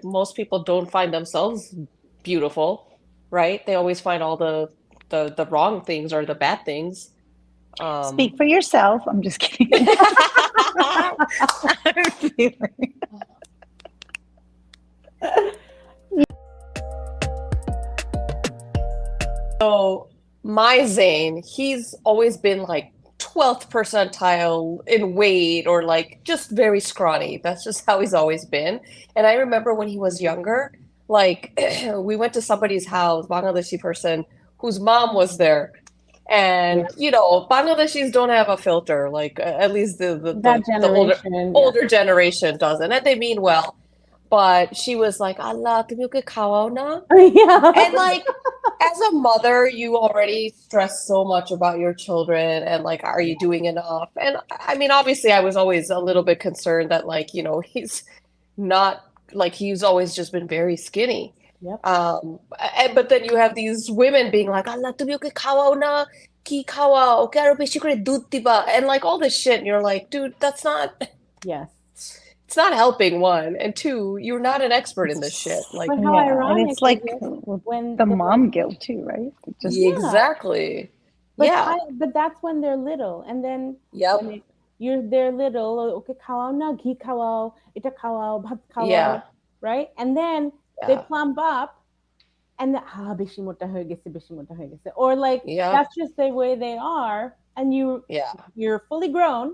most people don't find themselves beautiful, right? They always find all the wrong things or the bad things. Um, Speak for yourself. I'm just kidding. I'm feeling. so my Zane, he's always been like 12th percentile in weight or like just very scrawny. That's just how he's always been. And I remember when he was younger, like we went to somebody's house, Bangladeshi person whose mom was there. Yeah. And Bangladeshis don't have a filter, like at least That the generation, yeah. older generation doesn't, and they mean well. But she was like, "Allah, তুমি ওকে খাওয়াও না?" Yeah. And like, as a mother, you already stress so much about your children, and like, are you doing enough? And I mean, obviously, I was always a little bit concerned that like, he's not like he's always just been very skinny. Yep. But then you have these women being like, Allah, তুমি ওকে খাওয়াও না, কি খাওয়াও, ওকে আরো বেশি করে দুধ দিবা, and like all this shit, and you're like, dude, Yes. it's not helping one, and two, you're not an expert in this shit. Like, But how Yeah, and ironic it's is like it when the they're mom little? guilt too, right? It just Yeah. exactly. But Yeah. but that's when they're little, and then Yep. when they're little, okay, খাওয়াও না, ঘি খাওয়াও, এটা খাওয়াও, ভাত খাওয়াও, Yeah. right? And then they Yeah. plump up, and বেশি মোটা হয়ে গেছে, বেশি মোটা হয়ে গেছে, or like Yep. that's just the way they are, and Yeah. you're fully grown,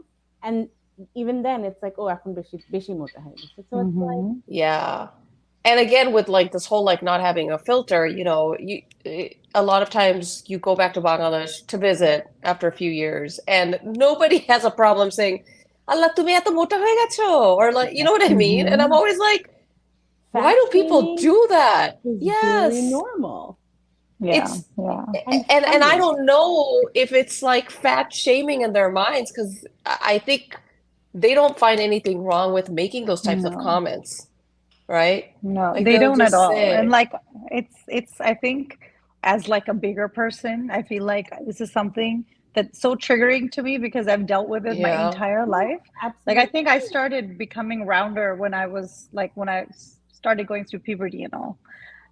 and even then it's like, oh, এখন বেশি মোটা হয়ে গেছে, so it's like, Yeah. And again, with like this whole like not having a filter, a lot of times you go back to Bangladesh to visit after a few years, and nobody has a problem saying, "Allah, তুমি এত মোটা হয়ে গেছো," or like, you know what I mean? And I'm always like, why fat do people shaming do that? is Yes. very normal. yeah, It's yeah. and I funny. don't know if it's like fat shaming in their minds because I think they don't find anything wrong with making those types of No, comments, right? no, Like they they'll don't at just all. say, And like it's I think as like a bigger person, I feel like this is something that's so triggering to me because I've dealt with it my yeah, entire life. Like I Absolutely. think I started becoming rounder when I was like when I started going through puberty and all.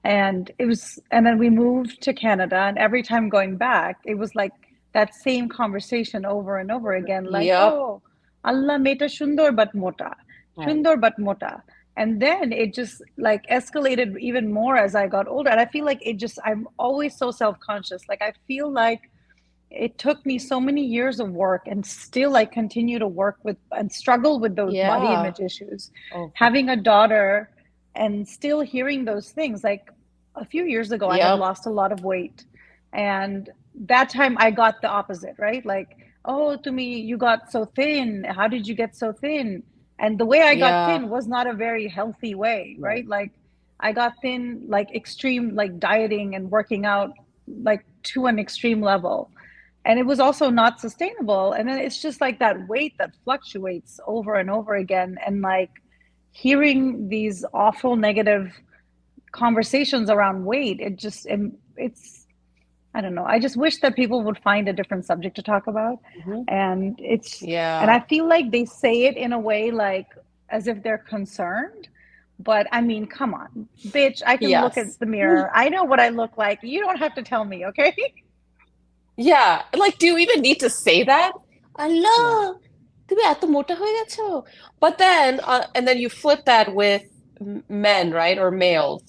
And then we moved to Canada, and every time going back, it was like that same conversation over and over again, like, yep, oh, Allah meta shundor but mota, Right. shundor but mota. And then it just like escalated even more as I got older. And I feel like I'm always so self-conscious. Like I feel like it took me so many years of work, and still I continue to work with and struggle with those body yeah, image issues. Oh, Having a daughter and still hearing those things. Like a few years ago, I had yep, lost a lot of weight. And that time I got the opposite, right? Like, oh, to me, you got so thin. How did you get so thin? And the way I got yeah, thin was not a very healthy way, right. right? Like, I got thin, like extreme, like dieting and working out, like to an extreme level. And it was also not sustainable. And then it's just like that weight that fluctuates over and over again. And like hearing these awful negative conversations around weight, it's I don't know. I just wish that people would find a different subject to talk about. Mhm. And I yeah, feel like they say it in a way like as if they're concerned. But I mean, come on, bitch, I can look yes, at the mirror. I know what I look like. You don't have to tell me, okay? yeah. Like, do you even need to say that? Yeah. Allah, তুমি এত মোটা হয়ে গেছো? But then, and then you flip that with men, right, or males,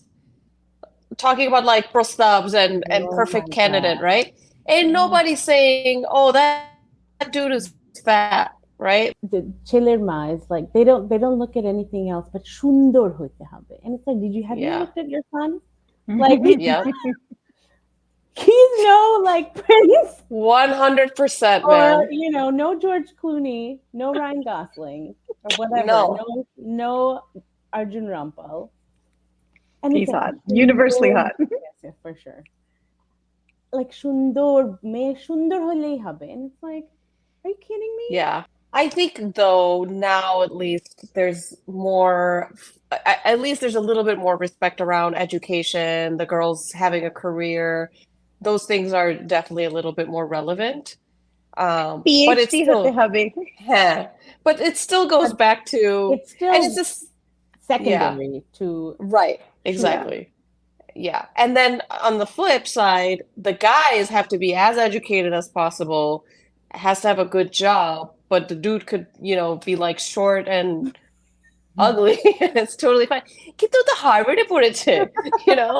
talking about like prostabs and Oh my perfect candidate, God. right? Ain't Oh. nobody saying, "Oh, that dude is fat," right? The ছেলের মা is like they don't look at anything else but সুন্দর হইতে হবে, and it's like, have you Yeah. looked at your son? Like Yep. he's no like Prince 100%, or man. no George Clooney, no Ryan Gosling or whatever, No. no Arjun Rampal, and it's He's like hot. Universally সুন্দর, hot. yes, for sure, like সুন্দর মেয়ে সুন্দর হলেই হবে, and it's like, are you kidding me? Yeah. I think though now at least there's more at least there's a little bit more respect around education, the girls having a career. Those things are definitely a little bit more relevant. But PhD হতে হবে। yeah, but it still goes But back to, it's and still it's just, secondary to Right. Yeah. Exactly. Yeah. And then on the flip side, the guys have to be as educated as possible, has to have a good job, but the dude could, be like short and ugly. It's totally fine. কিন্তু তো হার্ভার্ডে পড়েছে, you know?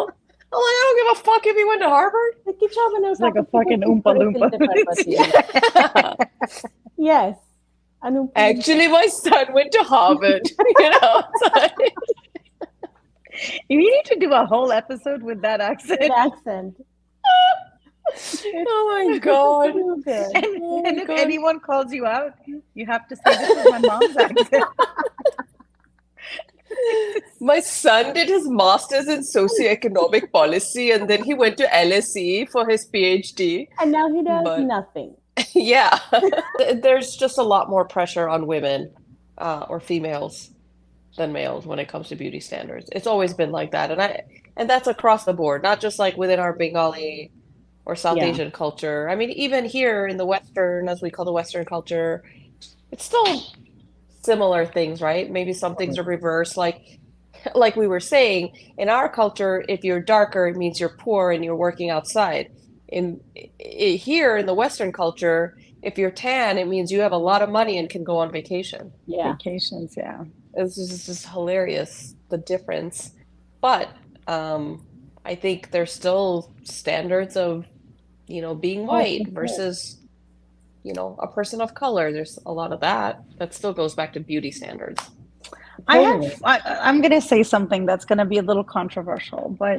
I'm like, I don't give a fuck if he went to Harvard. কিছু হবে না, It's ওটা like a আপত্তি fucking করতে Oompa করে Loompa. ফেলতে পারবা তুমি। Yes. An Oompa Loompa. Actually, my son went to Harvard. It's like, You need to do a whole episode with that accent. Good accent. oh my God. So good. And if God. anyone calls you out, you have to say, this is my mom's accent. My son did his master's in socioeconomic policy and then he went to LSE for his PhD. And now he does But- nothing. Yeah. There's just a lot more pressure on women or females than males when it comes to beauty standards. It's always been like that. And that's across the board, not just like within our Bengali or South Yeah. Asian culture. I mean, even here in the Western, as we call the Western culture, it's still similar things, right? Maybe some things are reversed. Like we were saying, in our culture, if you're darker, it means you're poor and you're working outside. Here in the Western culture, if you're tan, it means you have a lot of money and can go on vacation. Yeah. Vacations, yeah. It's just hilarious, the difference. But I think there's still standards of, being white for sure. versus, a person of color. There's a lot of that. That still goes back to beauty standards. I'm going to say something that's going to be a little controversial, but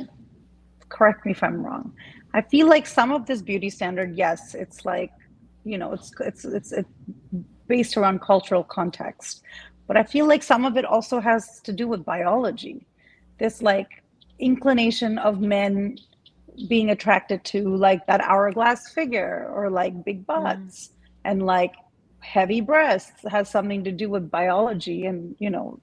correct me if I'm wrong. I feel like some of this beauty standard, yes, it's like, it's based around cultural context. But I feel like some of it also has to do with biology. This like inclination of men being attracted to like that hourglass figure or like big butts and like heavy breasts has something to do with biology and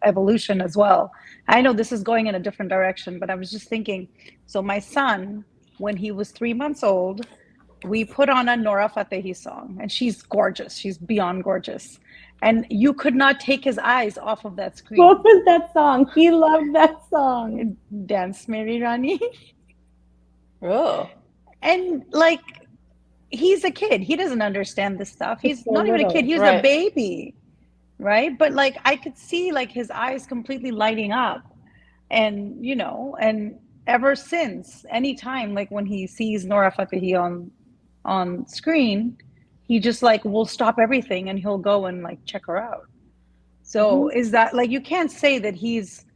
evolution as well. I know this is going in a different direction, but I was just thinking, so my son, when he was 3 months old, we put on a Nora Fatehi song, and she's gorgeous. She's beyond gorgeous. And you could not take his eyes off of that screen. What was that song? He loved that song. Dance Mary Rani. Oh. And like, he's a kid. He doesn't understand this stuff. He's so not even a little. kid. He's Right. a baby. Right. But like, I could see like his eyes completely lighting up. And, and ever since, anytime, like when he sees Nora Fatehi on screen, he just like will stop everything and he'll go and like check her out. So is that like, you can't say that he's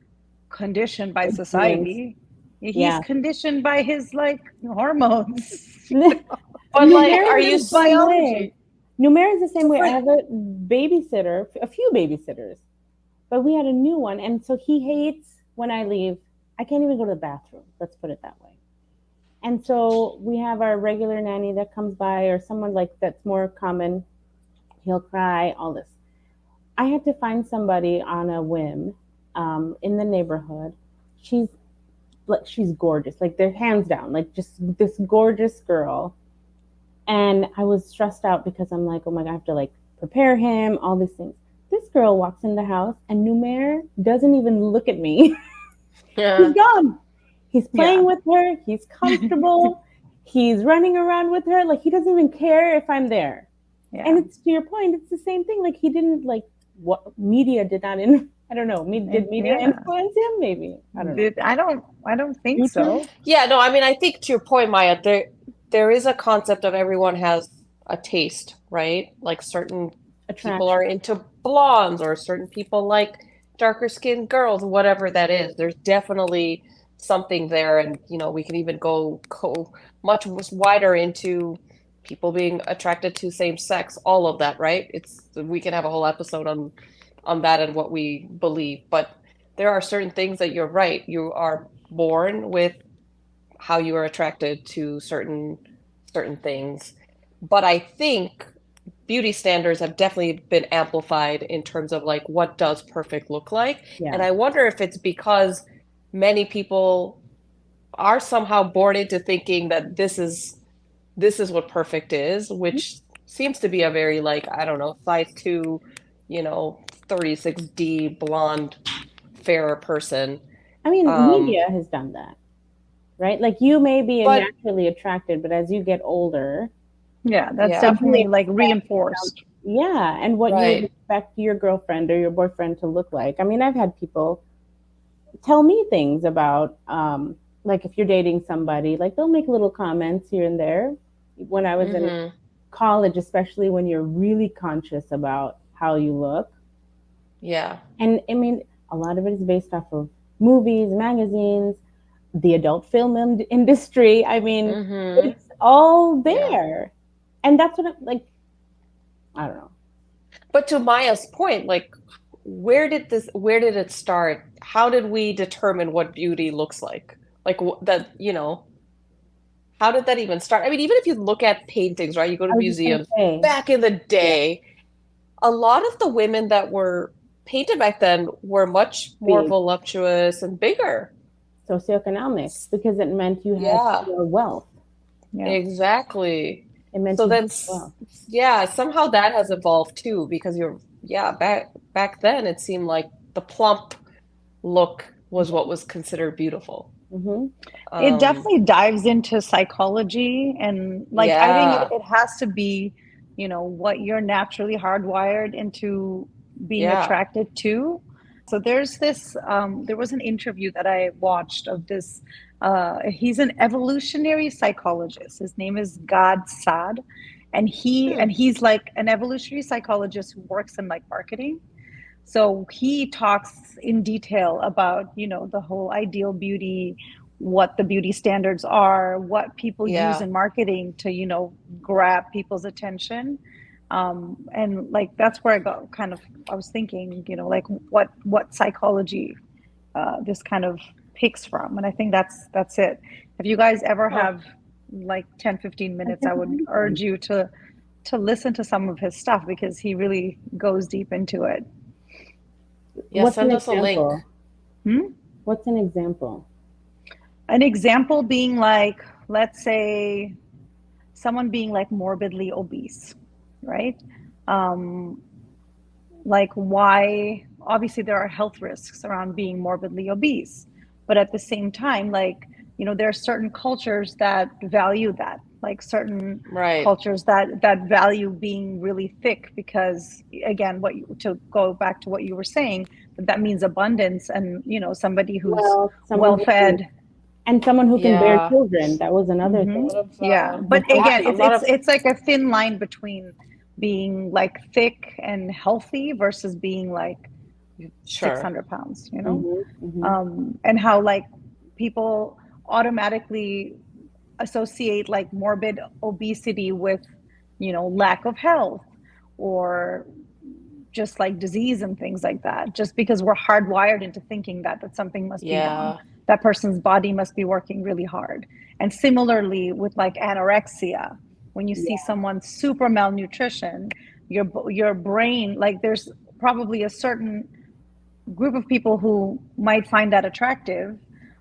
conditioned by society. He's conditioned by his like hormones. But like, are you biology? Numair is the same way. I have a babysitter, a few babysitters, but we had a new one. And so he hates when I leave. I can't even go to the bathroom. Let's put it that way. And so we have our regular nanny that comes by or someone like that's more common. He'll cry, all this. I had to find somebody on a whim in the neighborhood. She's gorgeous. Like they're hands down, like just this gorgeous girl. And I was stressed out because I'm like, oh my God, I have to like prepare him, all these things. This girl walks in the house and Numair doesn't even look at me. Yeah. He's gone. He's playing with her. He's comfortable. He's running around with her. Like he doesn't even care if I'm there. Yeah. And it's to your point, it's the same thing. Like he didn't like what media did not I don't know. Did media influence him? Maybe. I don't know. I don't think YouTube? so. Yeah, no, I mean, I think to your point, Maya, there is a concept of everyone has a taste, right? Like certain people are into blondes or certain people like darker skinned girls, whatever that is. There's definitely something there. And, we can even go much wider into people being attracted to same sex, all of that, right? We can have a whole episode on that and what we believe. But there are certain things that you're right. You are born with how you are attracted to certain things. But I think beauty standards have definitely been amplified in terms of like what does perfect look like. Yeah. And I wonder if it's because many people are somehow born into thinking that this is what perfect is, which seems to be a very like, I don't know, size 2, 36D blonde fairer person. I mean, Um, media has done that, right? Like you may be but naturally attracted, but as you get older, Yeah, that's yeah, what you definitely like expect, reinforced. yeah, and what you would right. expect your girlfriend or your boyfriend to look like. I mean, I've had people tell me things about, like if you're dating somebody, like they'll make little comments here and there. When I was in Hmm. college, especially when you're really conscious about how you look, Yeah. and I mean, a lot of it is based off of movies, magazines, the adult film industry. I mean, Hmm. it's all Yeah. there. And that's what I'm like, I don't know. But to Maya's point, like, where did it start? How did we determine what beauty looks like? Like that, how did that even start? I mean, even if you look at paintings, right? You go to I was just going to museums. say, Back in the yeah, day, a lot of the women that were painted back then were much more big voluptuous and bigger. socioeconomic because it meant you had Yeah, more wealth. Yeah. exactly. It meant So you had then, wealth. yeah, somehow that has evolved too, because yeah, back then it seemed like the plump look was what was considered beautiful. Mm-hmm. It Um, definitely dives into psychology and like I think yeah, it has to be, what you're naturally hardwired into being yeah. attracted to. So there's this there was an interview that I watched of this he's an evolutionary psychologist. His name is Gad Saad, and Hmm. he's like an evolutionary psychologist who works in like marketing. So he talks in detail about, the whole ideal beauty, what the beauty standards are, what people use Yeah. in marketing to, grab people's attention. And like that's where I got kind of I was thinking, like what psychology this kind of picks from. And I think that's it. If you guys ever Huh. have like 10, 15 I minutes, I can't would imagine. urge you to listen to some of his stuff because he really goes deep into it. Yeah, What's an send us a link. example? Hmm? What's an example? An example being like, let's say, someone being like morbidly obese, right? Um, like, why? Obviously, there are health risks around being morbidly obese, but at the same time, like, there are certain cultures that value that, like certain Right. cultures that value being really thick because, again, to go back to what you were saying, that means abundance and somebody who's Well, someone well who can, fed. and someone who can bear Yeah. children. That was another Hmm. thing. A lot of Yeah, but But again, a lot of it's like a thin line between being like thick and healthy versus being like sure. 600 pounds, mm-hmm, mm-hmm. and how like people automatically associate like morbid obesity with, lack of health or just like disease and things like that, just because we're hardwired into thinking that something must be wrong. Yeah. That person's body must be working really hard. And similarly with like anorexia, when you see Yeah. someone super malnutrition, your brain, like there's probably a certain group of people who might find that attractive,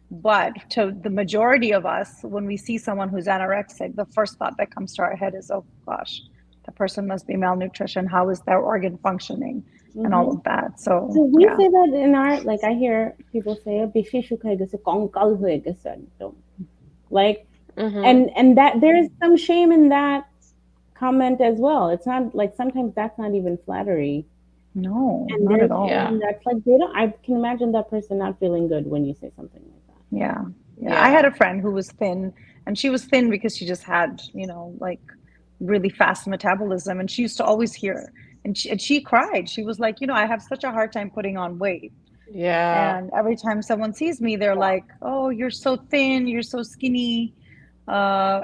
but to the majority of us, when we see someone who's anorexic, the first thought that comes to our head is, oh gosh, the person must be malnutrition. How is their organ functioning? And all Mm-hmm. of that. So, So we yeah. say that in our, like I hear people say, "Beshi শুকায় গেছে, কঙ্কাল হয়ে গেছে একদম." Like, Hmm. and that there's some shame in that comment as well. It's not like sometimes that's not even flattery, No, and not at there's all. Yeah. shame that's like they don't. I can imagine that person not feeling good when you say something like that. Yeah. Yeah. I had Yeah. a friend who was thin, and she was thin because she just had, like really fast metabolism. And she used to always hear, and she cried. She was like, I have such a hard time putting on weight. Yeah. And every time someone sees me, they're Yeah. like, "Oh, you're so thin, you're so skinny.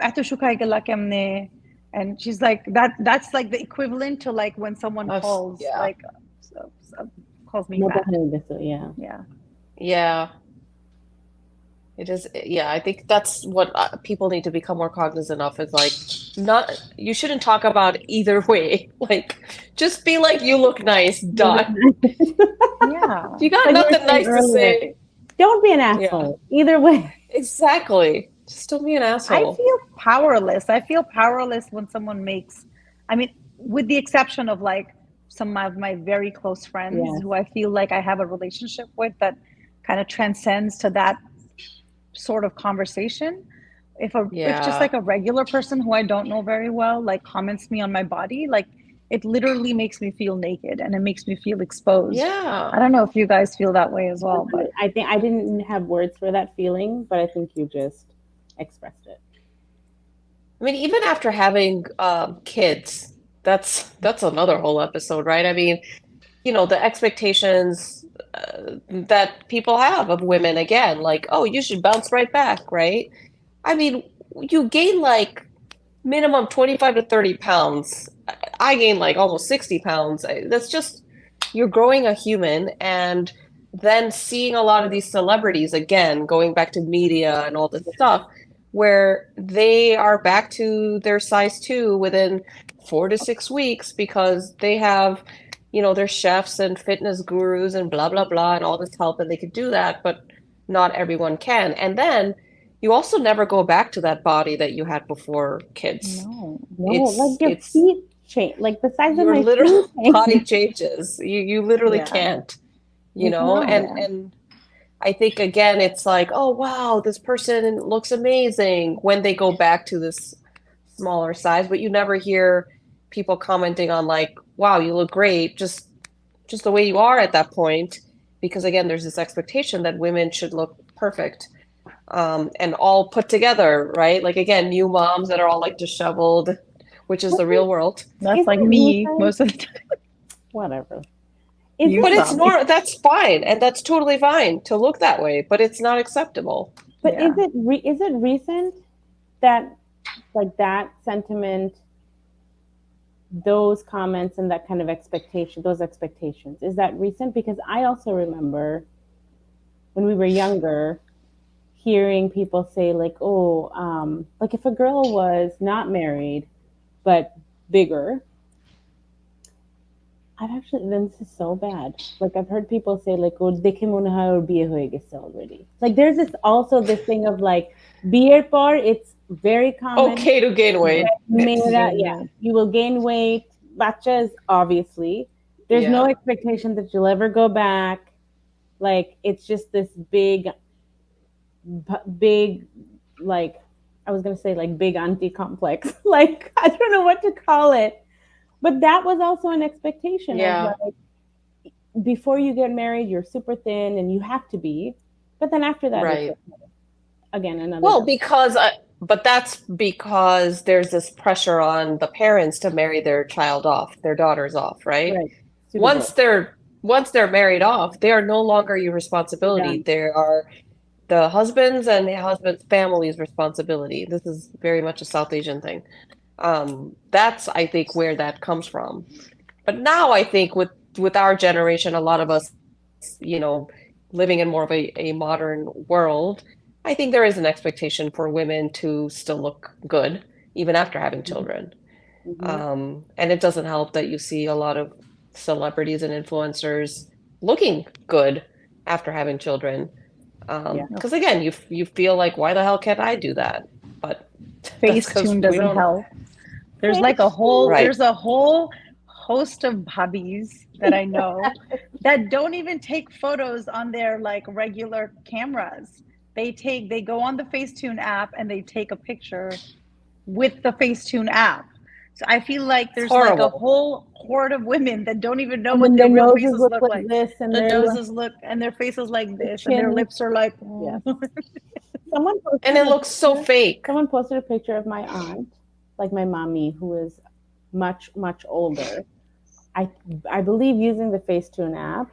Eto শুকায় গেলা কেমনে?" And she's like, that's like the equivalent to like when someone calls Yeah. like calls me মোটা fat. হয়ে গেছে, yeah. Yeah. Yeah. It is. Yeah. I think that's what people need to become more cognizant of is like, not, you shouldn't talk about either way. Like, just be like, you look nice, You look done. nice. Yeah. If you got Like you were nothing saying nice to earlier, say, don't be an yeah, asshole. Either way. exactly. Just don't be an I asshole. feel powerless. I feel powerless when someone makes, I mean, with the exception of like some of my very close friends Yes. who I feel like I have a relationship with that kind of transcends to that sort of conversation. If just Yeah. like a regular person who I don't know very well like comments me on my body, like it literally makes me feel naked and it makes me feel exposed. I Yeah. don't know if you guys feel that way as well, but I think I didn't have words for that feeling, but I think you just expressed it. I mean, even after having kids, that's another whole episode, right? I mean, the expectations that people have of women, again, like, oh, you should bounce right back, right? I mean, you gain like minimum 25 to 30 pounds. I gained like almost 60 pounds. That's just, you're growing a human. And then seeing a lot of these celebrities, again, going back to media and all this stuff, where they are back to their size two within 4 to 6 weeks because they have, their chefs and fitness gurus and blah, blah, blah, and all this help, and they could do that, but not everyone can. And then you also never go back to that body that you had before kids. no. No, like It's your it's feet change, like the size of your my literal feet body change. changes. You literally Yeah. can't, You and cannot. Yeah. and I think again it's like, oh wow, this person looks amazing when they go back to this smaller size, but you never hear people commenting on like, wow, you look great, just the way you are at that point, because again, there's this expectation that women should look perfect, and all put together, right? Like again, new moms that are all like disheveled, which is What the real world. That's isn't like it me recent? most of the time. Whatever. You Isn't But it? it's saw me. not, that's fine, and that's totally fine to look that way, but it's not acceptable. But Yeah. is it recent that like that sentiment, those comments, and that kind of expectation, those expectations, is that recent? Because I also remember when we were younger, hearing people say like, oh, like if a girl was not married but bigger, I've actually, then this is so bad. Like I've heard people say like, oh, de que muna or biye hoye gese already. Like there's this also this thing of like beer par, it's very common. Okay to gain weight. Mera, yeah, you will gain weight. Bachas, obviously. There's no Yeah. expectation that you'll ever go back. Like it's just this big, like I was gonna say like big auntie complex. Like I don't know what to call it. But that was also an expectation of Yeah. like before you get married, you're super thin and you have to be. But then after that, it's Right. again another. Well, but that's because there's this pressure on the parents to marry their child off, their daughters off, right? Right. Once they're married off, they are no longer your responsibility. Done. They are the husband's and the husband's family's responsibility. This is very much a South Asian thing. That's, I think, where that comes from. But now I think with our generation, a lot of us, living in more of a modern world, I think there is an expectation for women to still look good even after having children. And it doesn't help that you see a lot of celebrities and influencers looking good after having children. Because again, you feel like, why the hell can't I do that? But that's because Facetune we doesn't don't. help. There's like a whole Right. there's a whole host of hubbies that I know that don't even take photos on their like regular cameras. They go on the Facetune app and they take a picture with the Facetune app. So I feel like It's there's like a horrible. whole horde of women that don't even know And what then their their real noses faces look look like like. this, and The their noses look and their faces like this, and their chin. lips are like. Yeah. Someone posted And it a looks so picture- fake. Someone posted a picture of my aunt, like my mommy, who is much older. I believe using the Facetune app,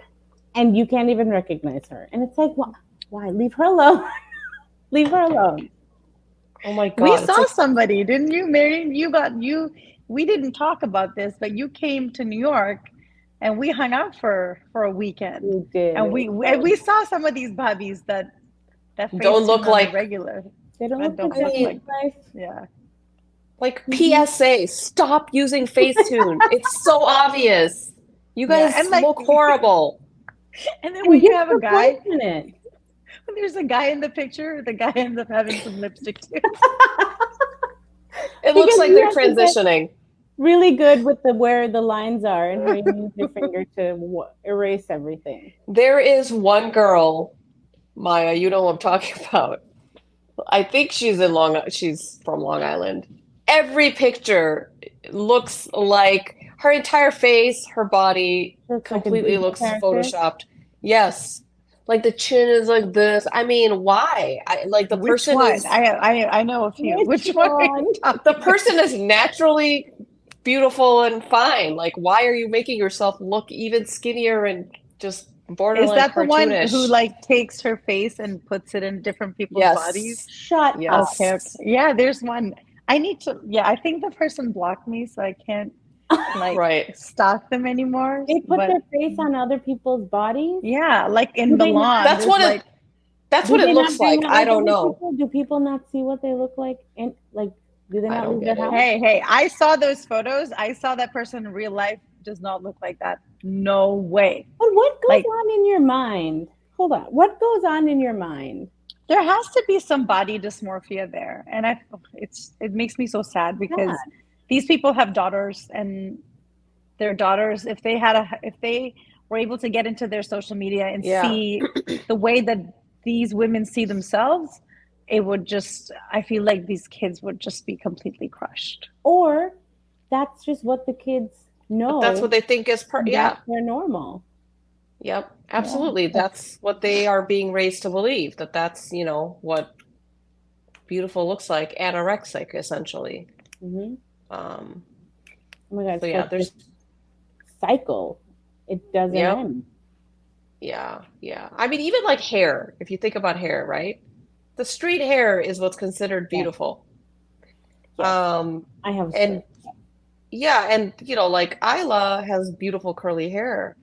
and you can't even recognize her. And it's like, why? Leave her alone. Leave her alone. Oh my We God. It's saw like, somebody, didn't you, Mary? We didn't talk about this, but you came to New York and we hung out for a weekend. You did. And we saw some of these bobbies that don't look Facetune on like the regular. They don't look Don't like look that in like- real life. Yeah. Like PSA, stop using Facetune. It's so obvious. You Yeah, guys and like- look horrible. And then And when you what's have a the guy, point in it? when there's a guy in the picture, the guy ends up having some lipstick too. It looks Because like you they're have to get- transitioning. really good with where the lines are and how you use your finger to erase everything. There is one girl, Maya, you know what I'm talking about. I think she's from Long Island. Every picture looks like her entire face, her body Looks like a completely Disney looks character. photoshopped. Yes. Like the chin is like this. I mean, why? Like the Which person one? is I know a few. Which Which one are one? you the talking person is naturally beautiful and fine. Like why are you making yourself look even skinnier and just Is borderline that the one who cartoonish? like takes her face and puts it in different people's bodies? Yes. Shut up. Okay, okay. Yes. Yeah, there's one. I need to, yeah, I think the person blocked me, so I can't like Right. stalk them anymore. They put But their face on other people's bodies. yeah, like Do in they not? Milan, That's there's what like, that's Do what it they not looks hang like. out I like don't other know. people? Do people not see what they look like? And like, do they I not don't leave their get it. house? hey, hey, I saw those photos. I saw that person in real life does not look like that. No way. But what goes Like on in your mind? Hold on. What goes on in your mind? there has to be some body dysmorphia there, and it makes me so sad because God. these people have daughters, and their daughters, if they were able to get into their social media and Yeah. see the way that these women see themselves, it would just, I feel like these kids would just be completely crushed. Or that's just what the kids But that's know what they think is and yeah. that's their normal. Yep. Yeah. Absolutely. That's what they are being raised to believe, that that's, what beautiful looks like, anorexic essentially. Hmm. Um, Oh my God. so It's yeah, like this there's cycle. It doesn't yep. end. Yeah, yeah. I mean even like hair, if you think about hair, right? The straight hair is what's considered Yes. beautiful. Yes. Um, I have and straight. yeah, and like Isla has beautiful curly hair.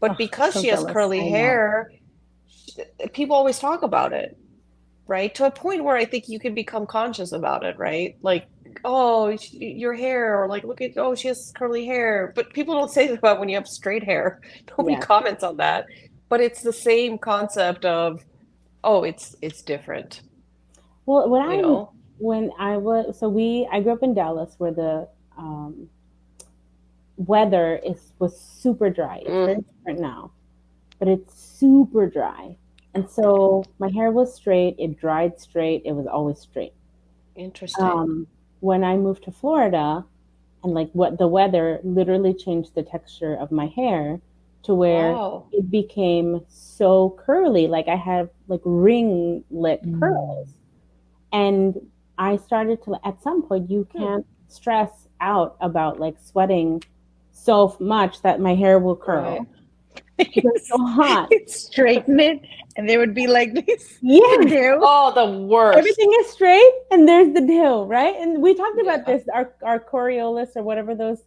But Oh, because so she has jealous. curly I know. hair, people always talk about it, right? To a point where I think you can become conscious about it, right? Like, oh, your hair, or like, look at, oh, she has curly hair. But people don't say that about when you have straight hair. Nobody Yes. comments on that. But it's the same concept of, oh, it's different, Well, you know? when I was so we I grew up in Dallas where the um, weather was super dry. It's Mm, very different now, but it's super dry. And so my hair was straight, it dried straight, it was always straight. interesting. Um, when I moved to Florida, and like what the weather literally changed the texture of my hair to where Wow. it became so curly, like I have like ringlet curls. And I started to, at some point, you Hmm. can't stress out about like sweating so much that my hair will Right. curl because it's so hot. Straighten it, and they would be like this. Yeah, Do Oh, the worst. everything is straight and there's the dill, right? And we talked about Yeah. this, our Coriolis or whatever those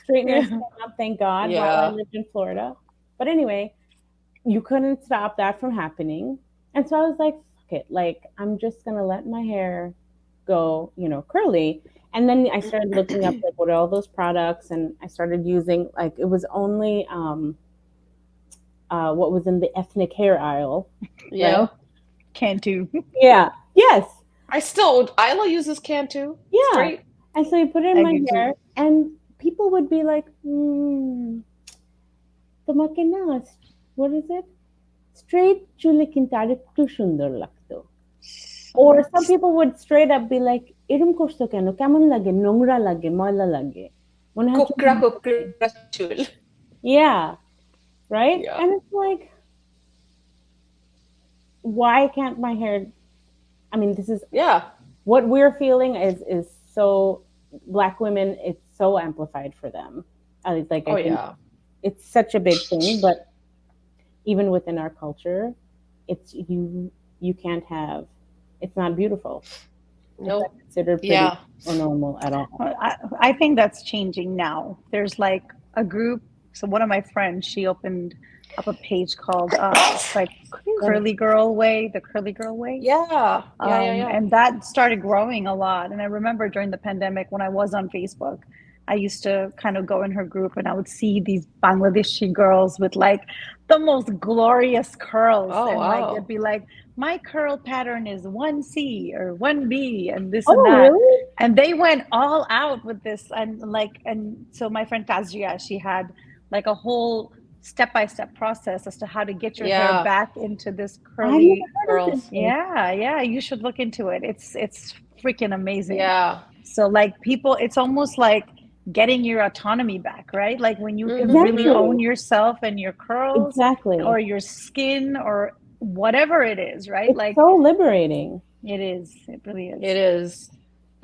straighteners yeah. came up, thank God, while I Yeah. lived in Florida. But anyway, you couldn't stop that from happening. And so I was like, fuck it. Like, I'm just going to let my hair go, curly. And then I started looking up like what are all those products, and I started using like it was only what was in the ethnic hair aisle, right? Yeah. Can't do. Yeah. Yes. Isla uses Cantu. It's Yeah. great. And so you put it in I my do hair, too. and people would be like, তোমাকে না, what is it? Straight চুলে কিন্তু আরেকটু সুন্দর লাগতো. Or some people would straight up be like, এরম করছো কেন? কেমন লাগে? নোংরা লাগে, ময়লা লাগে। মনে হয় চুল Kokra ভিজাতে। kokra chul. Yeah, right? Yeah. And it's like, why can't my hair? I mean, this is Yeah. what we're feeling is so black women. It's so amplified for them. I Oh think yeah. it's such a big thing, but even within our culture, it's you can't have. It's not beautiful. It's not Nope. considered pretty Yeah. or normal at all. I think that's changing now. There's like a group. So one of my friends, she opened up a page called it's like Curly Girl Way, the Curly Girl Way. Yeah. Yeah. And that started growing a lot. And I remember during the pandemic when I was on Facebook, I used to kind of go in her group and I would see these Bangladeshi girls with like the most glorious curls. Oh And like it'd wow. be like, my curl pattern is 1C or 1B and this and Oh, that. really? And they went all out with this, and so my friend Tazria, she had like a whole step-by-step process as to how to get your hair Yeah, back into this I've never curly. heard of this girls. thing. Yeah, you should look into it. It's freaking amazing. Yeah. So like people, it's almost like getting your autonomy back, right? Like when you can really Mm-hmm. own Exactly. yourself and your curls or Exactly. your skin or whatever it is, right? It's Like so liberating. it is. It really It is. is.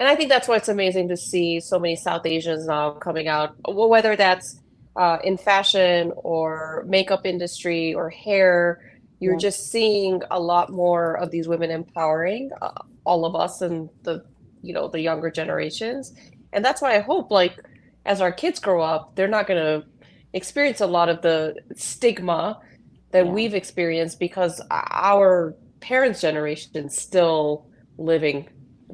And I think that's why it's amazing to see so many South Asians now coming out, whether that's in fashion or makeup industry or hair. You're Yeah. just seeing a lot more of these women empowering all of us and the younger generations. And that's why I hope, like, as our kids grow up, they're not going to experience a lot of the stigma that Yeah. we've experienced because our parents' generation still living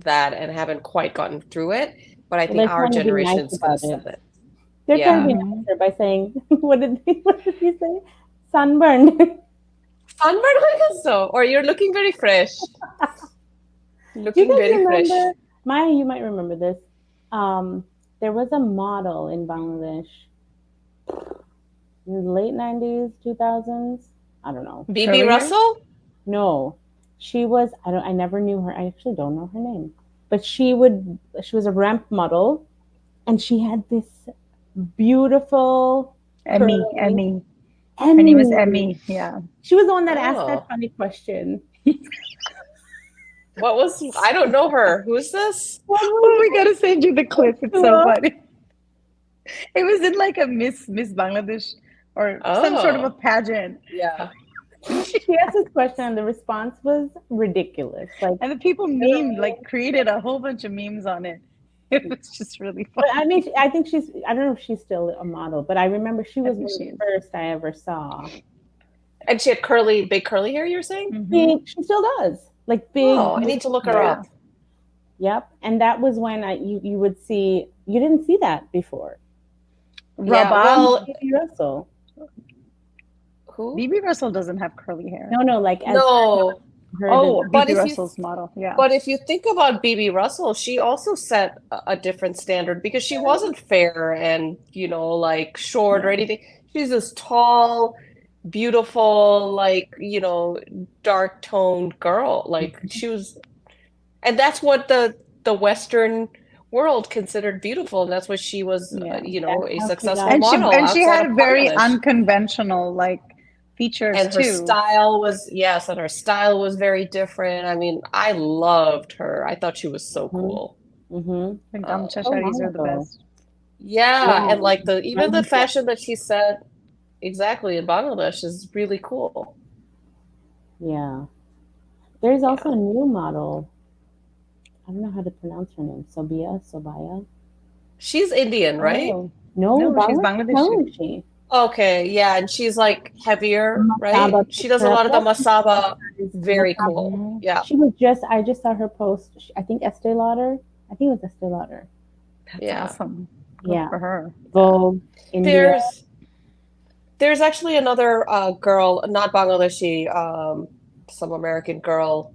that and haven't quite gotten through it. But I Well, think they're our trying to be nice generation's going to about it. step it. They're trying to Yeah. be Hmm. nicer by saying, what did he say? Sunburned. Sunburn so, or you're looking very fresh. Do you Looking guys very fresh. remember, Maya, you might remember this. Um, there was a model in Bangladesh in the late 90s, 2000s. I don't know. BB Curly hair? Russell? No, I never knew her. I actually don't know her name. But she was a ramp model and she had this beautiful curly Emmy. Her name is Emmy. Emmy. Yeah. She was the one that asked that Oh, funny question. I don't know her. Who's this? What Oh, was we gotta send you the clip. It's so it? funny. It was in like a Miss Bangladesh or some sort of a Oh, pageant. yeah. She asked this question and the response was ridiculous. Like, And the people memed, like created a whole bunch of memes on it. It was just really but funny. I mean, I think I don't know if she's still a model, but I remember she I was think one of she the is. first I ever saw. And she had big curly hair, you're saying? Hmm. Big, she still does. Like big, Oh, I need to look her Yeah. up. yep. And that was when you would see, you didn't see that before. Yeah, Rabab. well, Baby Russell. who? BB Russell doesn't have curly hair. No, like as No, her, the, Oh, but BB Russell's model. Yeah. if you think about BB Russell, she also set a different standard because she wasn't fair and, like short or Yeah. anything. She's this tall, beautiful, like, dark toned girl. Like she was, and that's what the Western world considered beautiful, and that's what she was, Yeah. that's a how she successful got. model And she outside of had very Bangladesh. unconventional like features And her too. style was, yes, and her style was very different. I mean, I loved her. I thought she was so Mm-hmm. cool. Mm-hmm. The Uh, Gamcha So sharis long are the ago. best. yeah, Yeah. and like even the Wonderful. fashion that she said exactly in Bangladesh is really cool. Yeah. There's Yeah. also a new model. I don't know how to pronounce her name. Sobaya. She's Indian, right? Oh, No, no, she's Bangladesh. How Bangladeshi. is she? Okay, yeah, and she's like heavier, right? Masaba She does a lot of the masaba. Very Masaba. cool. Hmm. Yeah, I just saw her post. I think Estee Lauder. I think it was Estee Lauder. That's yeah. awesome. Good Yeah. for her. Vogue, India. There's there's actually another girl, not Bangladeshi, some American girl.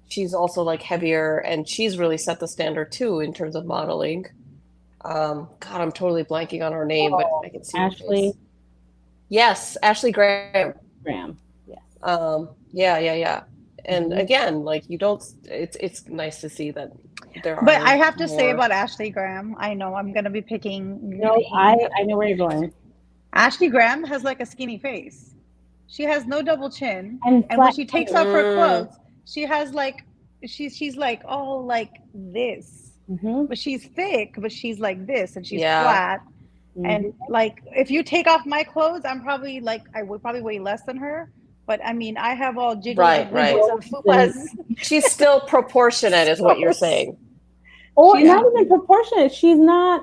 She's also like heavier, and she's really set the standard too in terms of modeling. God, I'm totally blanking on her name, but Oh, I can see her Ashley face. Yes, Ashley Graham. Graham. Yes. Yeah. And Hmm. again, like you don't, it's nice to see that there But I are have to say more. about Ashley Graham, I know I'm gonna be picking, you're gonna No, hate me. I know where you're going. Ashley Graham has like a skinny face. She has no double chin, And and when flat she takes tires. off her Mm, clothes, she has like she's like all like this. Hmm. But she's thick, but she's like this and she's yeah, flat. Hmm. And like if you take off my clothes, I'm probably like I would probably weigh less than her. But I mean, I have all jiggles and right. wiggles and fupas. She's still proportionate, is what you're So saying. Or she's not Yeah, even proportionate. She's not.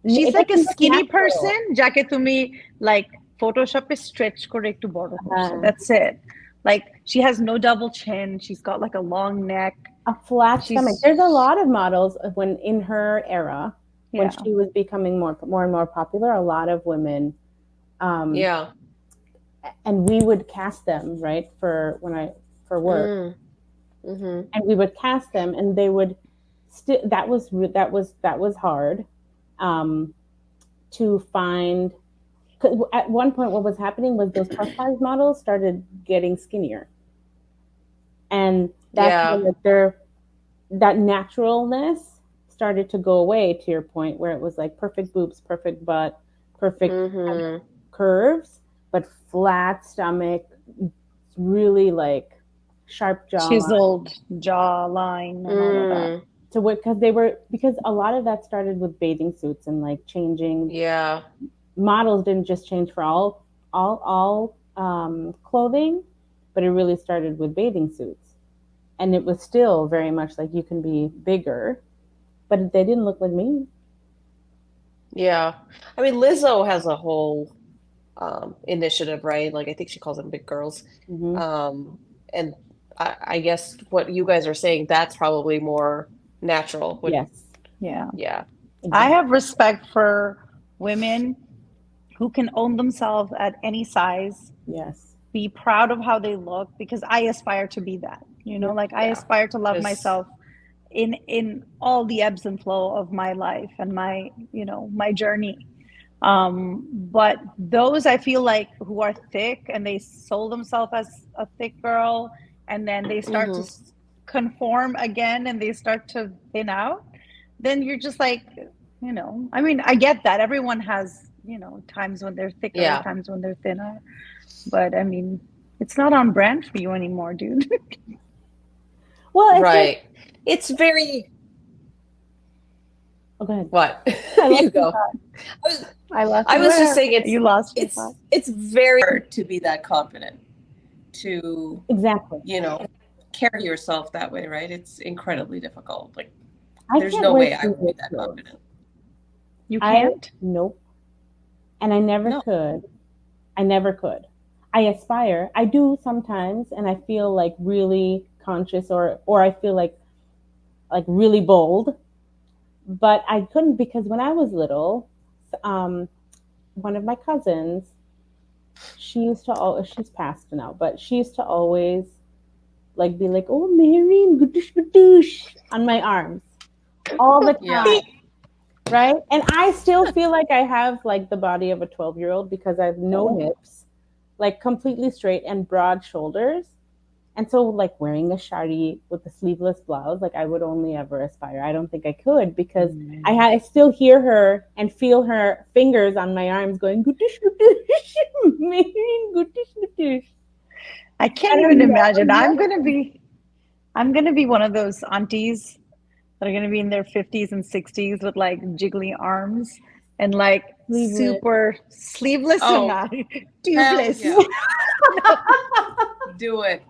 she's It like a doesn't look skinny natural. person যাকে তুমি like Photoshop stretch করে একটু বড় করছো. Uh, That's it. Like she has no double chin. She's got like a long neck. a flat She's stomach. There's a lot of models when in her era, when yeah. she was becoming more and more popular. A lot of women, um, yeah. and we would cast them right for work, Mm, hmm and we would cast them, and they would still that was hard to find. 'Cause at one point, what was happening was those plus size models started getting skinnier, and that's Yeah. when like that naturalness started to go away. To your point, where it was like perfect boobs, perfect butt, perfect Mm-hmm. curves, but flat stomach, really like sharp jawline. Chiseled jawline and all of that. Mm. To what? Because a lot of that started with bathing suits and like changing Yeah. models didn't just change for all clothing, but it really started with bathing suits, and it was still very much like you can be bigger, but they didn't look like me. Yeah. I mean, Lizzo has a whole initiative, right? Like I think she calls them big girls. Hmm. And I guess what you guys are saying, that's probably more natural. What, Yes, Yeah. yeah. I exactly. have respect for women who can own themselves at any size, Yes. be proud of how they look, because I aspire to be that. Yeah. Like I Yeah. aspire to love Because myself in all the ebbs and flow of my life and my journey. But those I feel like who are thick and they sold themselves as a thick girl, and then they start to hmm conform again and they start to thin out, then you're just like, I mean, I get that everyone has, times when they're thicker, yeah, times when they're thinner, but I mean, it's not on brand for you anymore, dude. Well, it's like, right. It's very oh, go ahead. what? I lost You my go. thought. I was I lost I you was just where? saying You lost your thought. it's very hard to be that confident, to, Exactly. carry yourself that way, right? It's incredibly difficult. Like I there's can't no wear way I would be sleeveless that clothes. confident. You I can't? Nope, and I never No. could. I never could. I aspire. I do sometimes, and I feel like really conscious, or I feel like really bold. But I couldn't because when I was little, um, one of my cousins, she used to always, she's passed now, but she used to always like be like, "Oh, Marion, goodish goodish," on my arms all the Yeah. time, right? And I still feel like I have like the body of a 12-year-old because I have no hips, like completely straight and broad shoulders. And so, like wearing a shari with a sleeveless blouse, like I would only ever aspire. I don't think I could because I still hear her and feel her fingers on my arms going gootish gootish, Marion gootish gootish. I I can't even don't know. imagine. I'm gonna be one of those aunties that are gonna be in their 50s and 60s with like jiggly arms and like Sleeveless. super sleeveless or Oh, not, hell tubeless. yeah. Do it.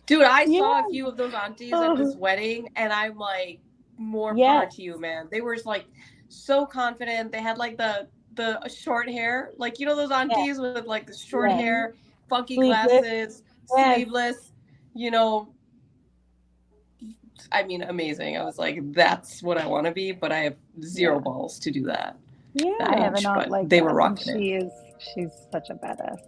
Dude, I Yeah. saw a few of those aunties at this Oh, wedding, and I'm like, more power Yes. to you, man. They were like so confident. They had like the short hair, like those Yes. aunties with like the short Yes. mhm. hair, funky Sleeveless. glasses, Yes. sleeveless. You know, I mean, amazing. I was like, that's what I want to be, but I have Yeah, zero balls to do that I Yeah. have an much. aunt But like they were that, and rocking it. she's such a badass.